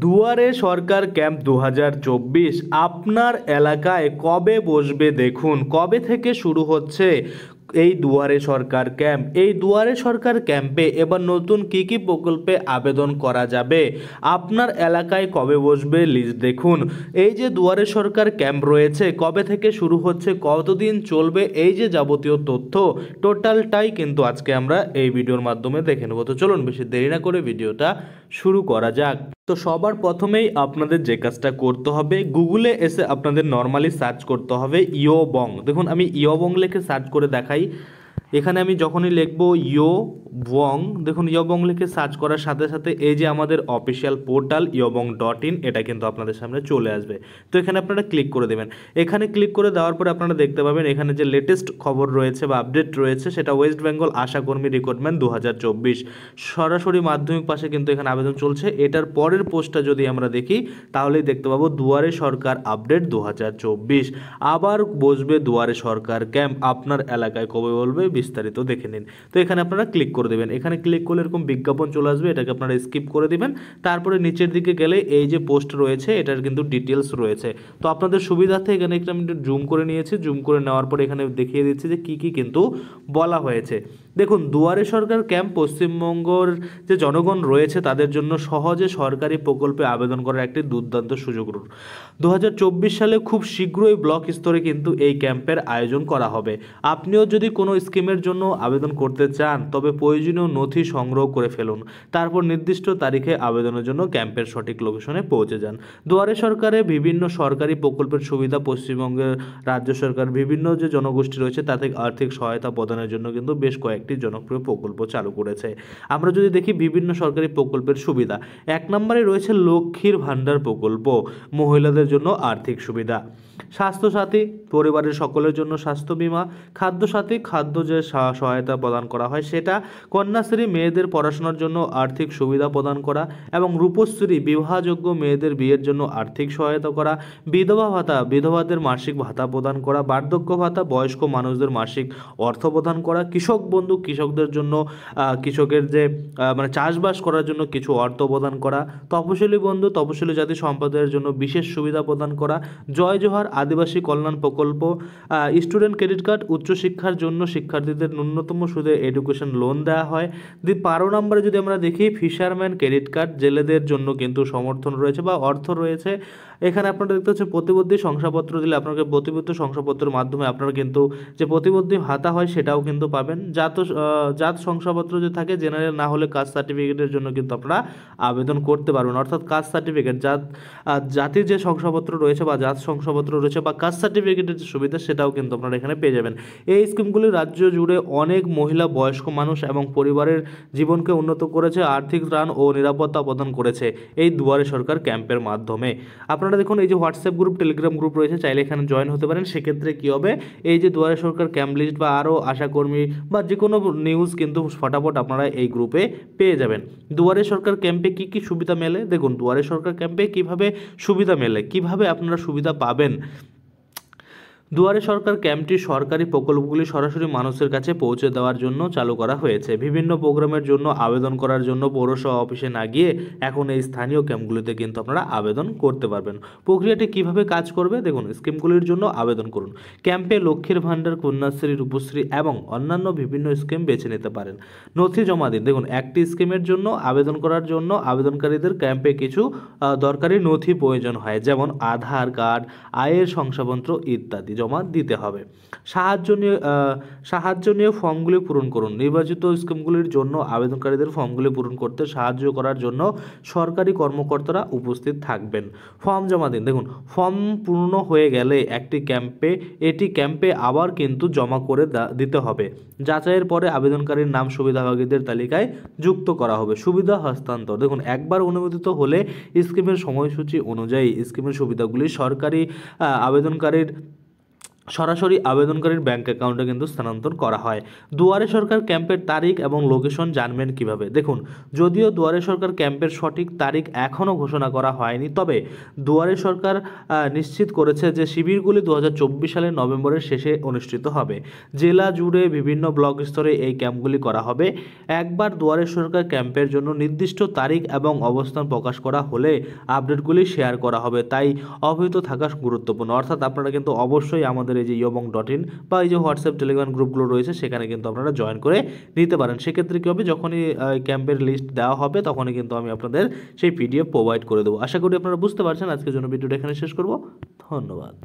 দুয়ারে সরকার ক্যাম্প 2024 আপনার এলাকায় কবে বসবে দেখুন। কবে থেকে শুরু হচ্ছে এই দুয়ারে সরকার ক্যাম্প? এই দুয়ারে সরকার ক্যাম্পে এবার নতুন কি কি প্রকল্পে আবেদন করা যাবে, আপনার এলাকায় কবে বসবে লিস্ট দেখুন। এই যে দুয়ারে সরকার ক্যাম্প রয়েছে, কবে থেকে শুরু হচ্ছে, কতদিন চলবে, এই যে যাবতীয় তথ্য টোটালটাই কিন্তু আজকে আমরা এই ভিডিওর মাধ্যমে দেখে নেব। তো চলুন বেশি দেরি না করে ভিডিওটা শুরু করা যাক। তো সবার প্রথমেই আপনাদের যে কাজটা করতে হবে, গুগলে এসে আপনাদের নর্মালি সার্চ করতে হবে ইয়োবং। দেখুন আমি ইয়োবং লিখে সার্চ করে দেখাই। এখানে আমি যখনই লিখবো ইয়োবং, দেখুন ইয়োবং লিখে সার্চ করার সাথে সাথে এই যে আমাদের অফিসিয়াল পোর্টাল iobong.in, এটা কিন্তু আপনাদের সামনে চলে আসবে। তো এখানে আপনারা ক্লিক করে দেবেন। এখানে ক্লিক করে দেওয়ার পরে আপনারা দেখতে পাবেন এখানে যে লেটেস্ট খবর রয়েছে বা আপডেট রয়েছে, সেটা ওয়েস্ট বেঙ্গল আশাকর্মী রিক্রুটমেন্ট 2024 সরাসরি মাধ্যমিক পাশে কিন্তু এখানে আবেদন চলছে। এটার পরের পোস্টটা যদি আমরা দেখি তাহলেই দেখতে পাবো দুয়ারে সরকার আপডেট 2024 আবার বসবে দুয়ারে সরকার ক্যাম্প, আপনার এলাকায় কবে বলবে বিস্তারিত দেখে নিন। তো এখানে আপনারা ক্লিক করে দেবেন। এখানে ক্লিক করলে এরকম বিজ্ঞাপন চলে আসবে, এটাকে আপনারা স্কিপ করে দিবেন। তারপরে নিচের দিকে গেলে এই যে পোস্ট রয়েছে এটার কিন্তু ডিটেলস রয়েছে। তো আপনাদের সুবিধার্থে এখানে একটা আমি জুম করে নিয়েছি। জুম করে নেওয়ার পরে এখানে দেখিয়ে দিচ্ছি যে কি কিন্তু বলা হয়েছে। দেখুন দুয়ারে সরকার ক্যাম্প পশ্চিমবঙ্গের যে জনগণ রয়েছে তাদের জন্য সহজে সরকারি প্রকল্পে আবেদন করার একটি দুর্দান্ত সুযোগ। 2024 সালে খুব শীঘ্রই ব্লক স্তরে কিন্তু এই ক্যাম্পের আয়োজন করা হবে। আপনিও যদি কোনো স্কিমের জন্য আবেদন করতে চান তবে প্রয়োজনীয় নথি সংগ্রহ করে ফেলুন, তারপর নির্দিষ্ট তারিখে আবেদনের জন্য ক্যাম্পের সঠিক লোকেশনে পৌঁছে যান। দুয়ারে সরকারে বিভিন্ন সরকারি প্রকল্পের সুবিধা পশ্চিমবঙ্গের রাজ্য সরকার বিভিন্ন যে জনগোষ্ঠী রয়েছে তাতে আর্থিক সহায়তা প্রদানের জন্য কিন্তু বেশ কয়েকটি জনপ্রিয় প্রকল্প চালু করেছে। আমরা যদি দেখি বিভিন্ন সরকারি প্রকল্পের সুবিধা, 1 নম্বরে রয়েছে লক্ষ্মীর ভাণ্ডার প্রকল্প, মহিলাদের জন্য আর্থিক সুবিধা, স্বাস্থ্যসাথী পরিবারের সকলের জন্য স্বাস্থ্য বীমা, খাদ্যসাথী খাদ্য যে সহায়তা প্রদান করা হয় সেটা, কন্যাশ্রী মেয়েদের পড়াশোনার জন্য আর্থিক সুবিধা প্রদান করা এবং রূপশ্রী বিবাহযোগ্য মেয়েদের বিয়ের জন্য আর্থিক সহায়তা করা, বিধবা ভাতা বিধবাদের মাসিক ভাতা প্রদান করা, বার্ধক্য ভাতা বয়স্ক মানুষদের মাসিক অর্থ প্রদান করা, কৃষক বন্ধু কৃষকদের জন্য কৃষকের যে মানে চাষবাস করার জন্য কিছু অর্থ প্রদান করা, তপশিলি বন্ধু তপশিলি জাতি সম্প্রদায়ের জন্য বিশেষ সুবিধা প্রদান করা, জয় জোহার আদিবাসী কল্যাণ প্রকল্প, স্টুডেন্ট ক্রেডিট কার্ড উচ্চশিক্ষার জন্য শিক্ষার্থীদের ন্যূনতম সুদে এডুকেশন লোন দেওয়া হয়। 12 নম্বরে যদি আমরা দেখি ফিশারম্যান ক্রেডিট কার্ড, জেলেদের জন্য কিন্তু সমর্থন রয়েছে বা অর্থ রয়েছে। এখানে আপনারা দেখতে পাচ্ছেন প্রতিবন্ধী শংসাপত্র দিলে আপনাকে প্রতিবন্ধী শংসাপত্রের মাধ্যমে আপনারা কিন্তু যে প্রতিবন্ধী ভাতা হয় সেটাও কিন্তু পাবেন। জাত শংসাপত্র যে থাকে জেনারেল না হলে কাস্ট সার্টিফিকেটের জন্য কিন্তু আপনারা আবেদন করতে পারবেন, অর্থাৎ কাস্ট সার্টিফিকেট জাতির যে শংসাপত্র রয়েছে বা জাত শংসাপত্র রয়েছে বা কাস্ট সার্টিফিকেটের যে সুবিধা সেটাও কিন্তু আপনারা এখানে পেয়ে যাবেন। এই স্কিমগুলি রাজ্য জুড়ে অনেক মহিলা বয়স্ক মানুষ এবং পরিবারের জীবনকে উন্নত করেছে, আর্থিক ত্রাণ ও নিরাপত্তা প্রদান করেছে এই দুয়ারে সরকার ক্যাম্পের মাধ্যমে। আপনারা দেখুন এই যে হোয়াটসঅ্যাপ গ্রুপ টেলিগ্রাম গ্রুপ রয়েছে, চাইলে এখানে জয়েন হতে পারেন। সেক্ষেত্রে কী হবে, এই যে দুয়ারে সরকার ক্যাম্প লিস্ট বা আরও আশাকর্মী বা যে কোনো নিউজ কিন্তু ফটাফট আপনারা এই গ্রুপে পেয়ে যাবেন। দুয়ারে সরকার ক্যাম্পে কি কি সুবিধা মেলে দেখুন, দুয়ারে সরকার ক্যাম্পে কিভাবে সুবিধা মেলে, কিভাবে আপনারা সুবিধা পাবেন। দুয়ারে সরকার ক্যাম্পটি সরকারি প্রকল্পগুলি সরাসরি মানুষের কাছে পৌঁছে দেওয়ার জন্য চালু করা হয়েছে। বিভিন্ন প্রোগ্রামের জন্য আবেদন করার জন্য পৌরসভা অফিসে না গিয়ে এখন এই স্থানীয় ক্যাম্পগুলিতে কিন্তু আপনারা আবেদন করতে পারবেন। প্রক্রিয়াটি কিভাবে কাজ করবে দেখুন, স্কিমগুলির জন্য আবেদন করুন। ক্যাম্পে লক্ষ্মীর ভাণ্ডার কন্যাশ্রী রূপশ্রী এবং অন্যান্য বিভিন্ন স্কিম বেছে নিতে পারেন। নথি জমা দিন দেখুন, একটি স্কিমের জন্য আবেদন করার জন্য আবেদনকারীদের ক্যাম্পে কিছু দরকারি নথি প্রয়োজন হয়, যেমন আধার কার্ড, আয়ের শংসাপত্র ইত্যাদি জমা দিতে হবে। সাহায্য নিয়ে ফর্মগুলি পূরণ করুন। নির্বাচিত স্কিমগুলির জন্য আবেদনকারীদের ফর্মগুলি পূরণ করতে সাহায্য করার জন্য সরকারি কর্মকর্তারা উপস্থিত থাকবেন। ফর্ম জমা দিন দেখুন, ফর্ম পূর্ণ হয়ে গেলে এটি ক্যাম্পে আবার কিন্তু জমা করে দিতে হবে। যাচাইয়ের পরে আবেদনকারীর নাম সুবিধাভোগীদের তালিকায় যুক্ত করা হবে। সুবিধা হস্তান্তর দেখুন, একবার অনুমোদিত হলে স্কিমের সময়সূচি অনুযায়ী স্কিমের সুবিধাগুলি সরকারি আবেদনকারীর সরাসরি আবেদনকারীর ব্যাংক অ্যাকাউন্টে কিন্তু স্থানান্তর করা হয়। দুয়ারে সরকার ক্যাম্পের তারিখ এবং লোকেশন জানবেন কিভাবে? দেখুন, যদিও দুয়ারে সরকার ক্যাম্পের সঠিক তারিখ এখনও ঘোষণা করা হয়নি, তবে দুয়ারে সরকার নিশ্চিত করেছে যে শিবিরগুলি 2024 সালের নভেম্বরের শেষে অনুষ্ঠিত হবে। জেলা জুড়ে বিভিন্ন ব্লক স্তরে এই ক্যাম্পগুলি করা হবে। একবার দুয়ারে সরকার ক্যাম্পের জন্য নির্দিষ্ট তারিখ এবং অবস্থান প্রকাশ করা হলে আপডেটগুলি শেয়ার করা হবে, তাই অবহিত থাকা গুরুত্বপূর্ণ। অর্থাৎ আপনারা কিন্তু অবশ্যই আমাদের এই যে yobong.in বা এই যে হোয়াটসঅ্যাপ টেলিগ্রাম গ্রুপগুলো রয়েছে সেখানে কিন্তু আপনারা জয়েন করে নিতে পারেন। সেক্ষেত্রে কী হবে, যখনই ক্যাম্পের লিস্ট দেওয়া হবে তখনই কিন্তু আমি আপনাদের সেই পিডিএফ প্রোভাইড করে দেবো। আশা করি আপনারা বুঝতে পারছেন। আজকের জন্য ভিডিওটা এখানে শেষ করব। ধন্যবাদ।